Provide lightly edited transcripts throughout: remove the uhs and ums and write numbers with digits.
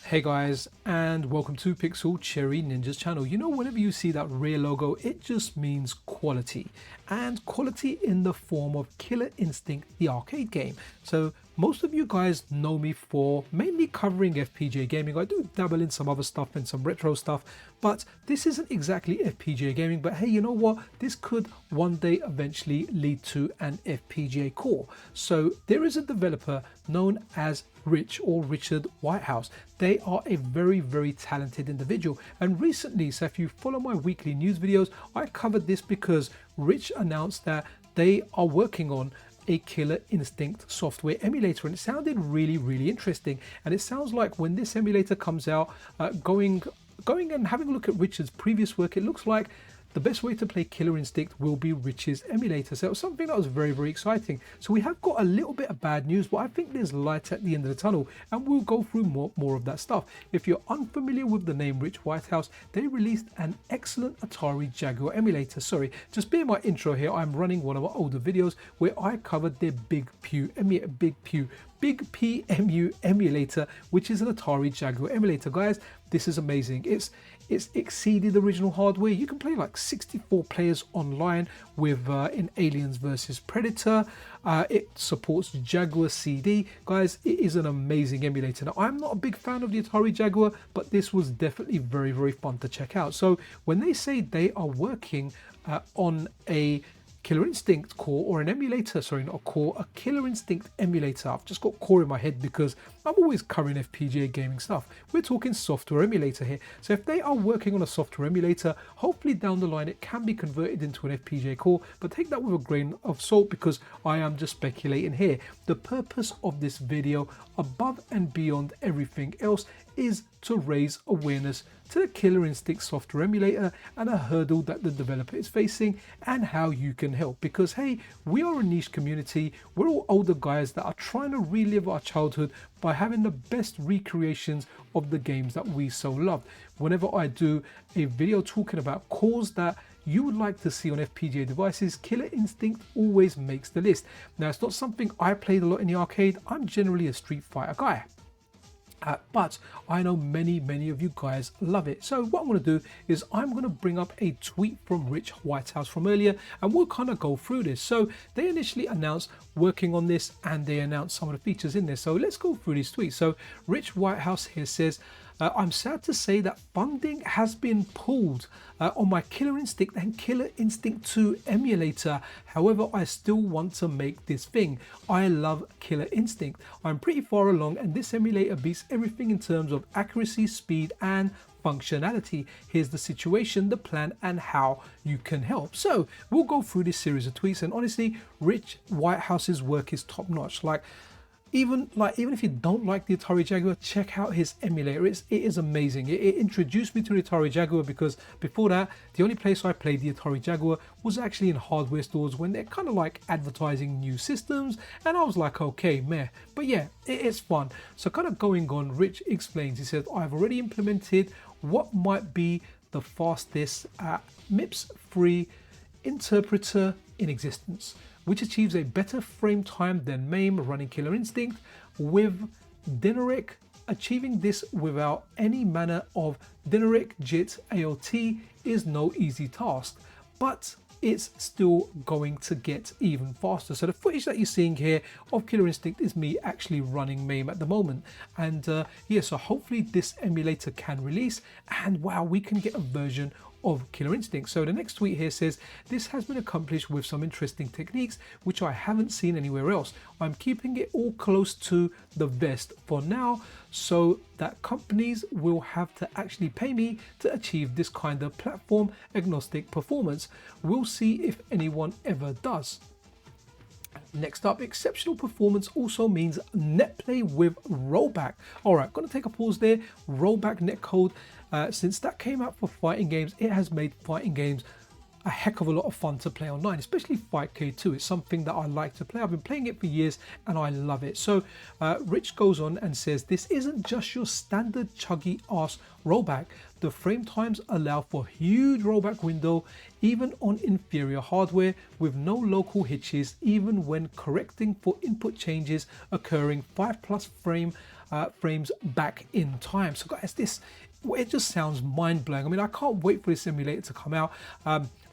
Hey guys, and welcome to Pixel Cherry Ninja's channel. You know, whenever you see that rare logo, it just means quality, and quality in the form of Killer Instinct, the arcade game. So most of you guys know me for mainly covering FPGA gaming. I do dabble in some other stuff and some retro stuff, but this isn't exactly FPGA gaming. But hey, you know what? This could one day eventually lead to an FPGA core. So there is a developer known as Richard Whitehouse. They are a very, very talented individual. And recently, so if you follow my weekly news videos, I covered this because Rich announced that they are working on a Killer Instinct software emulator, and it sounded really, really interesting. And it sounds like when this emulator comes out, going and having a look at Richard's previous work, it looks like the best way to play Killer Instinct will be Rich's emulator. So it was something that was very, very exciting. So we have got a little bit of bad news, but I think there's light at the end of the tunnel, and we'll go through more of that stuff. If you're unfamiliar with the name Rich Whitehouse, they released an excellent Atari Jaguar emulator. Sorry, just being my intro here, I'm running one of my older videos where I covered their BigPEmu emulator, which is an Atari Jaguar emulator. Guys, this is amazing. It's exceeded the original hardware. You can play like 64 players online with in Aliens versus Predator. It supports Jaguar CD. Guys, it is an amazing emulator. Now, I'm not a big fan of the Atari Jaguar, but this was definitely very, very fun to check out. So when they say they are working on a Killer Instinct core or an emulator, sorry, not a core, a Killer Instinct emulator. I've just got core in my head because I'm always covering FPGA gaming stuff. We're talking software emulator here. So if they are working on a software emulator, hopefully down the line it can be converted into an FPGA core, but take that with a grain of salt because I am just speculating here. The purpose of this video, above and beyond everything else, is to raise awareness to the Killer Instinct software emulator and a hurdle that the developer is facing and how you can help. Because hey, we are a niche community. We're all older guys that are trying to relive our childhood by having the best recreations of the games that we so loved. Whenever I do a video talking about cores that you would like to see on FPGA devices, Killer Instinct always makes the list. Now, it's not something I played a lot in the arcade. I'm generally a Street Fighter guy. But I know many of you guys love it. So what I'm going to do is I'm going to bring up a tweet from Rich Whitehouse from earlier, and we'll kind of go through this. So they initially announced working on this, and they announced some of the features in there. So let's go through these tweets. So Rich Whitehouse here says, I'm sad to say that funding has been pulled on my Killer Instinct and Killer Instinct 2 emulator. However, I still want to make this thing. I love Killer Instinct. I'm pretty far along, and this emulator beats everything in terms of accuracy, speed, and functionality. Here's the situation, the plan, and how you can help. So we'll go through this series of tweets, and honestly, Rich Whitehouse's work is top notch. Even if you don't like the Atari Jaguar, check out his emulator. It is amazing. It introduced me to the Atari Jaguar because before that, the only place I played the Atari Jaguar was actually in hardware stores when they're kind of like advertising new systems, and I was like, okay, meh. But yeah, it's fun. So kind of going on, Rich explains, he says, I've already implemented what might be the fastest MIPS-free interpreter in existence, which achieves a better frame time than MAME running Killer Instinct with Dineric. Achieving this without any manner of Dineric JIT ALT is no easy task, but it's still going to get even faster. So the footage that you're seeing here of Killer Instinct is me actually running MAME at the moment. And yeah, so hopefully this emulator can release, and wow, we can get a version of Killer Instinct. So the next tweet here says, this has been accomplished with some interesting techniques which I haven't seen anywhere else. I'm keeping it all close to the vest for now so that companies will have to actually pay me to achieve this kind of platform agnostic performance. We'll see if anyone ever does. Next up, exceptional performance also means netplay with rollback. All right, going to take a pause there. Rollback netcode, since that came out for fighting games, it has made fighting games a heck of a lot of fun to play online, especially Fight K2. It's something that I like to play. I've been playing it for years and I love it. So Rich goes on and says, this isn't just your standard chuggy ass rollback. The frame times allow for huge rollback window even on inferior hardware with no local hitches, even when correcting for input changes occurring 5+ frames back in time. So guys, this, it just sounds mind-blowing. I mean, I can't wait for this emulator to come out.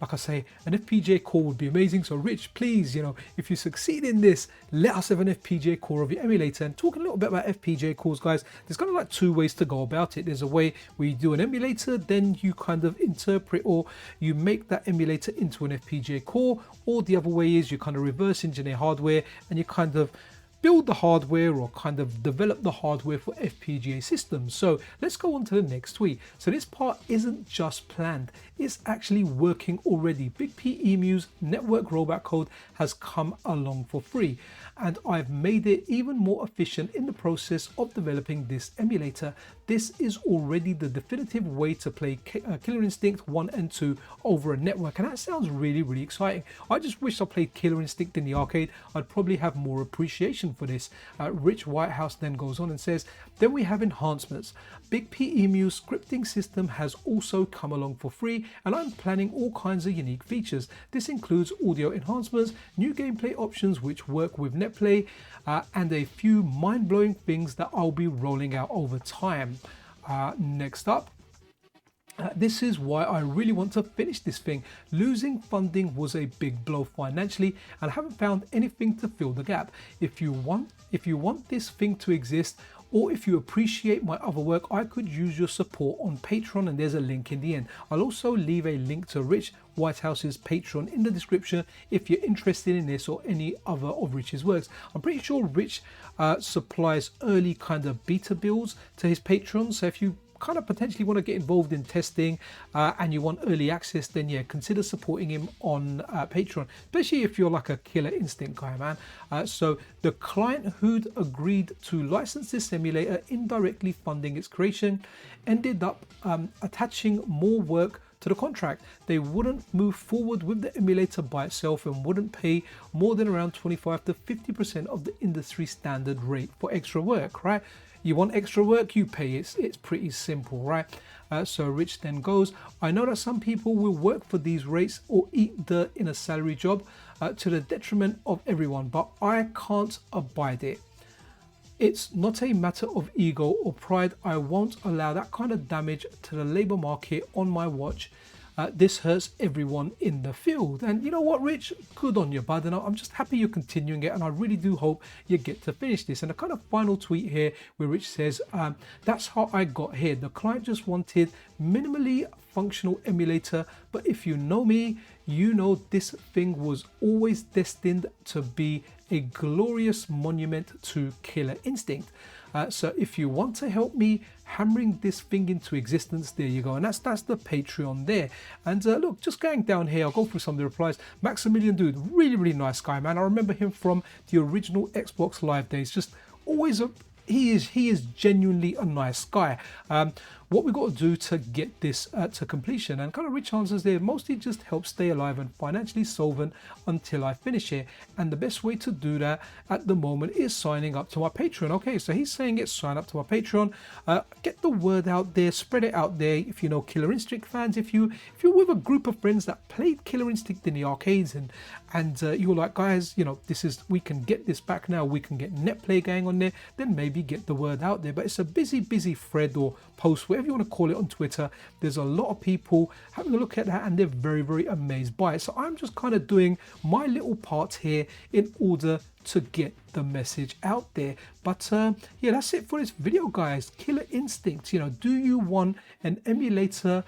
Like I say, an FPGA core would be amazing. So Rich, please, you know, if you succeed in this, let us have an FPGA core of your emulator. And talking a little bit about FPGA cores, guys, there's kind of like two ways to go about it. There's a way where you do an emulator, then you kind of interpret or you make that emulator into an FPGA core, or the other way is you kind of reverse engineer hardware and you kind of build the hardware or kind of develop the hardware for FPGA systems. So let's go on to the next tweet. So this part isn't just planned, it's actually working already. BigPEmu's network rollback code has come along for free, and I've made it even more efficient in the process of developing this emulator. This is already the definitive way to play Killer Instinct 1 and 2 over a network, and that sounds really, really exciting. I just wish I played Killer Instinct in the arcade. I'd probably have more appreciation for this. Rich Whitehouse then goes on and says, then we have enhancements. BigPEmu's scripting system has also come along for free, and I'm planning all kinds of unique features. This includes audio enhancements, new gameplay options which work with netplay, and a few mind-blowing things that I'll be rolling out over time. Next up, this is why I really want to finish this thing. Losing funding was a big blow financially, and I haven't found anything to fill the gap. If you want this thing to exist, or if you appreciate my other work, I could use your support on Patreon, and there's a link in the end. I'll also leave a link to Rich Whitehouse's Patreon in the description if you're interested in this or any other of Rich's works. I'm pretty sure Rich supplies early kind of beta builds to his Patreon, so if you kind of potentially want to get involved in testing and you want early access, then yeah, consider supporting him on Patreon, especially if you're like a Killer Instinct guy, man. So the client who'd agreed to license this emulator, indirectly funding its creation, ended up attaching more work to the contract. They wouldn't move forward with the emulator by itself and wouldn't pay more than around 25 to 50% of the industry standard rate for extra work, right? You want extra work, you pay. It's pretty simple, right? So Rich then goes, I know that some people will work for these rates or eat dirt in a salary job to the detriment of everyone, but I can't abide it. It's not a matter of ego or pride. I won't allow that kind of damage to the labor market on my watch. This hurts everyone in the field. And you know what, Rich? Good on you, bud. And I'm just happy you're continuing it, and I really do hope you get to finish this. And a kind of final tweet here where Rich says, that's how I got here. The client just wanted minimally functional emulator, but if you know me, you know this thing was always destined to be a glorious monument to Killer Instinct. So if you want to help me hammering this thing into existence, there you go. And that's the Patreon there. And look, just going down here, I'll go through some of the replies. Maximilian dude, really, really nice guy, man. I remember him from the original Xbox Live days. Just always he is genuinely a nice guy. What we got to do to get this to completion, and kind of Rich answers there, mostly just help stay alive and financially solvent until I finish it, and the best way to do that at the moment is signing up to my Patreon. Okay, so he's saying it, sign up to my Patreon, get the word out there, spread it out there. If you know Killer Instinct fans, if you're with a group of friends that played Killer Instinct in the arcades and you're like, guys, you know, we can get this back now, we can get netplay going on there, then maybe get the word out there. But it's a busy thread or post, whatever you want to call it, on Twitter. There's a lot of people having a look at that and they're very, very amazed by it. So I'm just kind of doing my little part here in order to get the message out there. But yeah, that's it for this video, guys. Killer Instinct, you know, do you want an emulator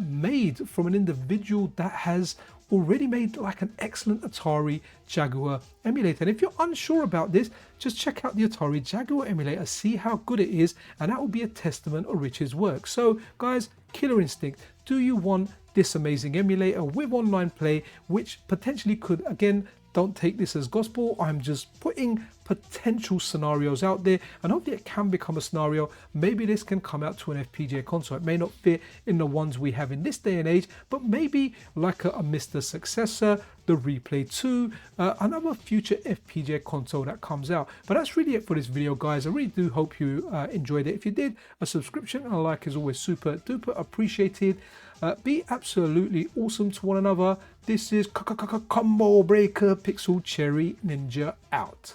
made from an individual that has already made like an excellent Atari Jaguar emulator? And if you're unsure about this, just check out the Atari Jaguar emulator, see how good it is, and that will be a testament of Rich's work. So guys, Killer Instinct, do you want this amazing emulator with online play, which potentially could again don't take this as gospel. I'm just putting potential scenarios out there, and hopefully it can become a scenario. Maybe this can come out to an FPGA console. It may not fit in the ones we have in this day and age, but maybe like a Mr. Successor, the Replay 2, another future FPGA console that comes out. But that's really it for this video, guys. I really do hope you enjoyed it. If you did, a subscription and a like is always super duper appreciated. Be absolutely awesome to one another. This is Combo Breaker Pixel Cherry Ninja out.